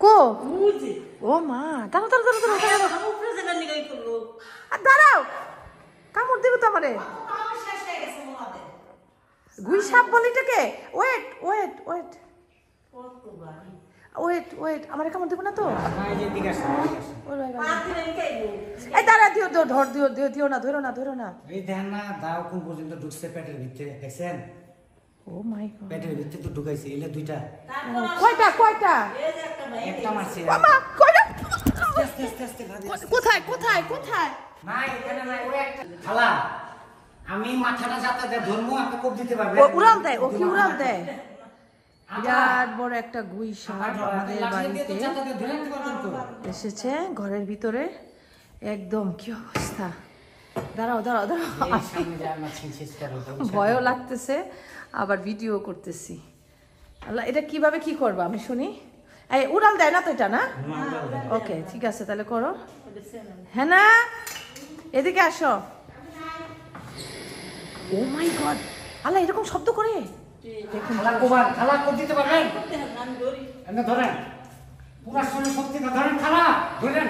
কো ও মা দাঁড়াও দাঁড়াও দাঁড়াও কামড় দেবো তো আমারে গুই সাপ বলে এটাকে wait wait wait wait wait আমারে কামড় দেবো না তো এই দাঁড়া দিও ধর দিও দিও দিও না ধরো না ধরো না এই দেন না দাও কোন পর্যন্ত ঢুকছে পেটের ভিতরে দেখছেন ও মাই গড পেটের ভিতরে তো ঢুকাইছে এলে দুইটা কয়টা কয়টা একটা মারছে মামা কয়টা আস্তে আস্তে আস্তে কোথায় কোথায় কোথায় না এখানে না ওই একটা খালা আমি মাথাটা যাতে দে ধরমু আপনি কোপ দিতে পারবেন ও উড়াল দেয় ও কি উড়াল দেয় বিরাট বড় একটা গুই সাপ আমাদের বাড়িতে এসেছে ঘরের ভিতরে একদম কি অবস্থা দাঁড়াও দাঁড়াও দাঁড়াও ভয়ও লাগতেছে আবার ভিডিও করতেছি আল্লাহ এটা কিভাবে কি করবো আমি শুনি এই উড়াল দেয় না তো এটা না ওকে ঠিক আছে তাহলে করো হ্যাঁ না এদিকে আসো ও মাই গড আল্লাহ এরকম শব্দ করে দেখুন খালা কোপ দিতে পারবেন এনে ধরেন পুরা শরীর শক্তি না ধরেন খালা ধরেন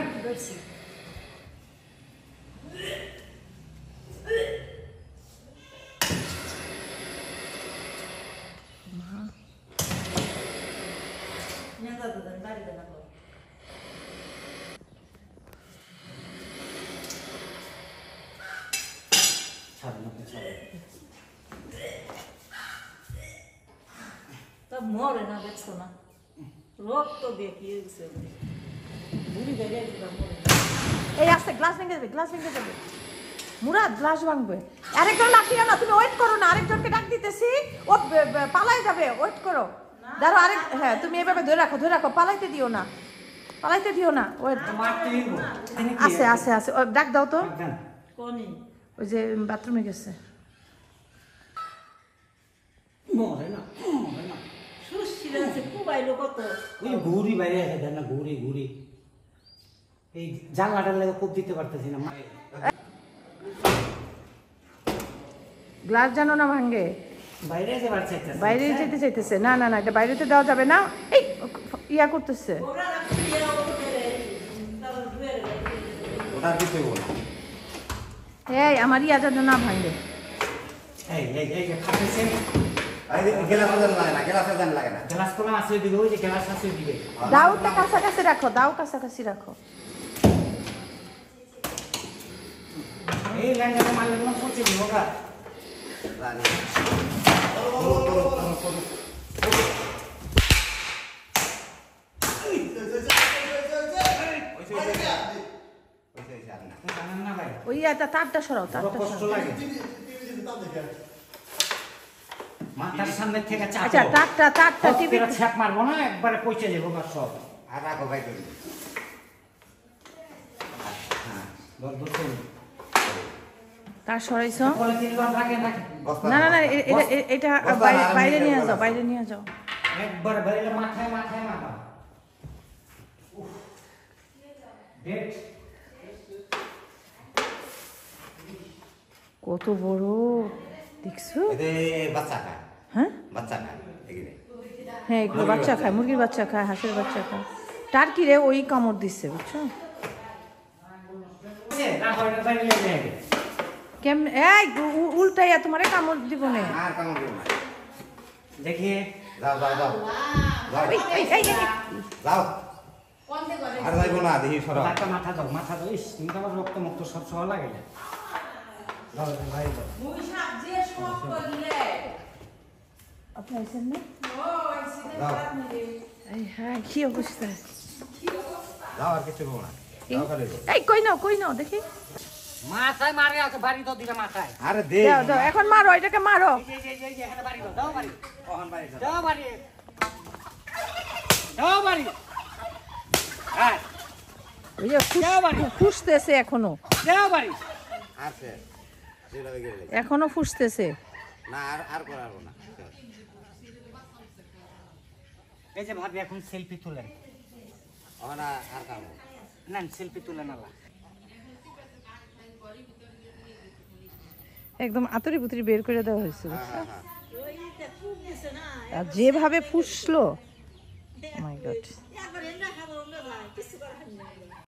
মরে না দেখছো না রক্ত দিয়ে কি হয়েছে এই আস্তে গ্লাস ভেঙে যাবে মুরাদ গ্লাস ভাঙবে আরেকজন লাঠি না তুমি ওয়েট করো না আরেকজনকে ডাক দিতেছি ও পালায় যাবে ওয়েট করো দাঁড়াও আরেক হ্যাঁ তুমি এভাবে ধরে রাখো পালাইতে দিও না ওয়েট আছে ও ডাক দাও তো ওই যে বাথরুমে গেছে মরে না ওই ঘুরি বাইরে আছে দেন না ঘুরি এই জানলাটার লাগে কোপ দিতে পারতেছি না গ্লাস জানো না ভাঙে বাইরে যেতে চাইতেছে না এটা বাইরেতে দেওয়া যাবে না এই ইয়া করতেছে এই আমার ইয়া যেন না ভাঙে দাউটা কাছাকাছি রাখো এই ল্যাঙ্গাটা মারলে মনে পড়ছে ওটা ওই তারটা সরাও কষ্ট লাগে মাথার সামনে থেকে আচ্ছা তারটা টিভি ছ্যাপ মারবো না একবারে পৌঁছে যাবো বা সব আর রাখো ভাই তার সরাইছো না এটা বাইরে নিয়ে যাও একবার বাইরে মাথায় মাথা কত বড় দেখছো হ্যাঁ এগুলো বাচ্চা খায় মুরগির বাচ্চা খায় হাঁসের বাচ্চা খায় টার্কি রে ওই কামড় দিচ্ছে বুঝছো কেমন এই উল্টাইয়া তোমারে কামড় দিব না দেখিয়ে মাথা দাও ইস তুমি তো আমার রক্ত মুক্ত সব সহ লাগে কি অবস্থা কই নাও দেখি মাথায় মারে আছে বাড়ি তো দিকে মাথায় আরে দে দাও এখন মারো এটাকে মারো এখানে বাড়ি দাও বাড়ি ওখান বাড়ি দাও বাড়ি হ্যাঁ ওই যে ফুসতেছে এখনো দাও বাড়ি আছে এখনো ফুসতেছে না আর করাবো না এই যে ভাবি এখন সেলফি তুলেন ওনা আর কাম না সেলফি তুলেন না একদম আতরি বুতরি বের করে দেওয়া হয়েছে খুব দিছে না আর যেভাবে ফুসলো মাই গড একবার এনে খাবো আমরা যাই কিছু করার নেই